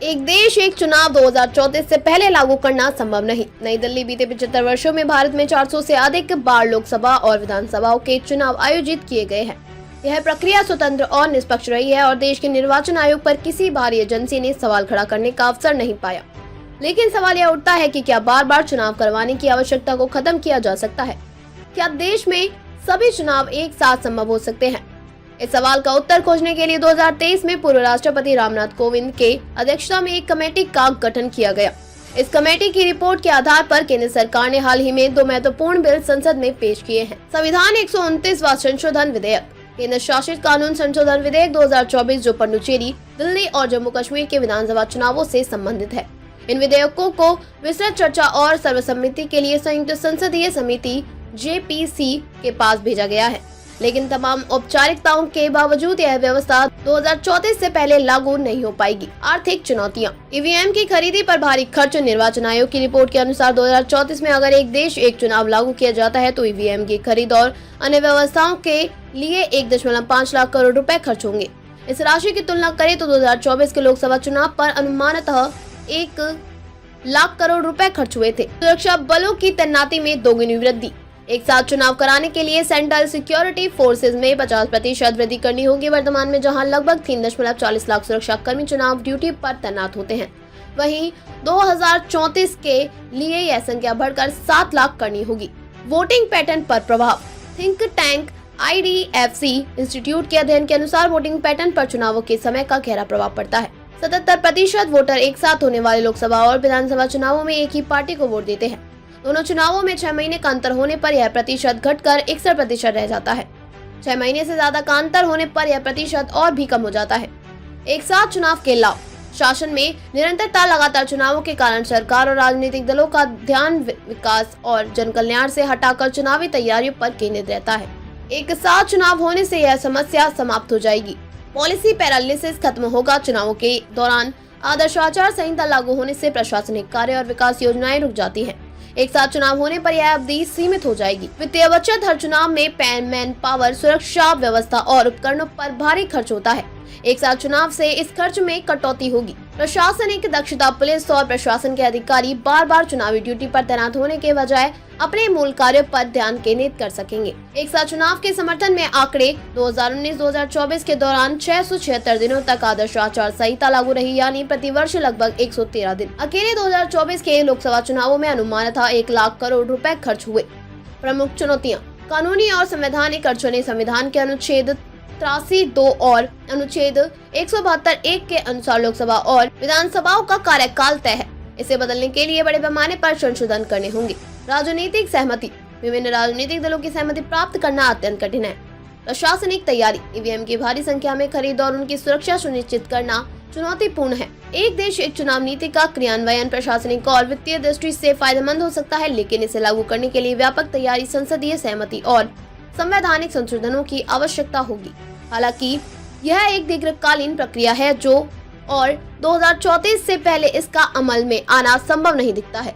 एक देश एक चुनाव 2034 से पहले लागू करना संभव नहीं। नई दिल्ली। बीते 75 वर्षों में भारत में 400 से अधिक बार लोकसभा और विधानसभाओं के चुनाव आयोजित किए गए हैं। यह प्रक्रिया स्वतंत्र और निष्पक्ष रही है और देश के निर्वाचन आयोग पर किसी बाहरी एजेंसी ने सवाल खड़ा करने का अवसर नहीं पाया। लेकिन सवाल यह उठता है कि क्या बार बार चुनाव करवाने की आवश्यकता को खत्म किया जा सकता है? क्या देश में सभी चुनाव एक साथ संभव हो सकते हैं? इस सवाल का उत्तर खोजने के लिए 2023 में पूर्व राष्ट्रपति रामनाथ कोविंद के अध्यक्षता में एक कमेटी का गठन किया गया। इस कमेटी की रिपोर्ट के आधार पर केंद्र सरकार ने हाल ही में 2 महत्वपूर्ण बिल संसद में पेश किए हैं। संविधान 129वां संशोधन विधेयक, केंद्र शासित कानून संशोधन विधेयक 2024, जो पुडुचेरी, दिल्ली और जम्मू कश्मीर के विधानसभा चुनावों से संबंधित है। इन विधेयकों को विस्तृत चर्चा और सर्वसम्मति के लिए संयुक्त संसदीय समिति JPC के पास भेजा गया है। लेकिन तमाम औपचारिकताओं के बावजूद यह व्यवस्था 2034 से पहले लागू नहीं हो पाएगी। आर्थिक चुनौतियां। EVM की खरीदी पर भारी खर्च। निर्वाचन आयोग की रिपोर्ट के अनुसार 2034 में अगर एक देश एक चुनाव लागू किया जाता है तो EVM की खरीद और अन्य व्यवस्थाओं के लिए 1.5 लाख करोड़ रुपए खर्च होंगे। इस राशि की तुलना करें तो 2024 के लोकसभा चुनाव पर अनुमानतः 1 लाख करोड़ रुपए खर्च हुए थे। सुरक्षा बलों की तैनाती में दोगुनी वृद्धि। एक साथ चुनाव कराने के लिए सेंट्रल सिक्योरिटी फोर्सेज में 50% वृद्धि करनी होगी। वर्तमान में जहां लगभग 3.40 लाख सुरक्षा कर्मी चुनाव ड्यूटी पर तैनात होते हैं, वहीं 2034 के लिए यह संख्या बढ़कर 7 लाख करनी होगी। वोटिंग पैटर्न पर प्रभाव। थिंक टैंक IDFC इंस्टीट्यूट के अध्ययन के अनुसार वोटिंग पैटर्न पर चुनावों के समय का गहरा प्रभाव पड़ता है। 77% वोटर एक साथ होने वाले लोकसभा और विधानसभा चुनावों में एक ही पार्टी को वोट देते हैं। दोनों चुनावों में 6 महीने का अंतर होने पर यह प्रतिशत घटकर 61% रह जाता है। 6 महीने से ज्यादा का अंतर होने पर यह प्रतिशत और भी कम हो जाता है। एक साथ चुनाव के लाभ। शासन में निरंतरता। लगातार चुनावों के कारण सरकार और राजनीतिक दलों का ध्यान विकास और जन कल्याण से हटाकर चुनावी तैयारियों पर केंद्रित रहता है। एक साथ चुनाव होने से यह समस्या समाप्त हो जाएगी। पॉलिसी पैरालिसिस खत्म होगा। चुनावों के दौरान आदर्श आचार संहिता लागू होने से प्रशासनिक कार्य और विकास योजनाएं रुक जाती हैं। एक साथ चुनाव होने पर यह अवधि सीमित हो जाएगी। वित्तीय बचत। हर चुनाव में मैन पावर, सुरक्षा व्यवस्था और उपकरणों पर भारी खर्च होता है। एक साथ चुनाव से इस खर्च में कटौती होगी। प्रशासनिक दक्षता। पुलिस और प्रशासन के अधिकारी बार बार चुनावी ड्यूटी पर तैनात होने के बजाय अपने मूल कार्यों पर ध्यान केंद्रित कर सकेंगे। एक साथ चुनाव के समर्थन में आंकड़े। 2019-2024 के दौरान 676 दिनों तक आदर्श आचार संहिता लागू रही, यानी प्रतिवर्ष लगभग 113 दिन। अकेले 2024 के लोकसभा चुनावों में अनुमानतः 1 लाख करोड़ रुपए खर्च हुए। प्रमुख चुनौतियाँ। कानूनी और संवैधानिक अड़चनें। संविधान के अनुच्छेद 83(2) और अनुच्छेद 172(1) के अनुसार लोकसभा और विधानसभाओं का कार्यकाल तय है। इसे बदलने के लिए बड़े पैमाने पर संशोधन करने होंगे। राजनीतिक सहमति। विभिन्न राजनीतिक दलों की सहमति प्राप्त करना अत्यंत कठिन है। प्रशासनिक तैयारी। EVM की भारी संख्या में खरीद और उनकी सुरक्षा सुनिश्चित करना चुनौतीपूर्ण है। एक देश एक चुनाव नीति का क्रियान्वयन प्रशासनिक और वित्तीय दृष्टि से फायदेमंद हो सकता है, लेकिन इसे लागू करने के लिए व्यापक तैयारी, संसदीय सहमति और संवैधानिक संशोधनों की आवश्यकता होगी। हालांकि यह एक दीर्घकालीन प्रक्रिया है और 2034 से पहले इसका अमल में आना संभव नहीं दिखता है।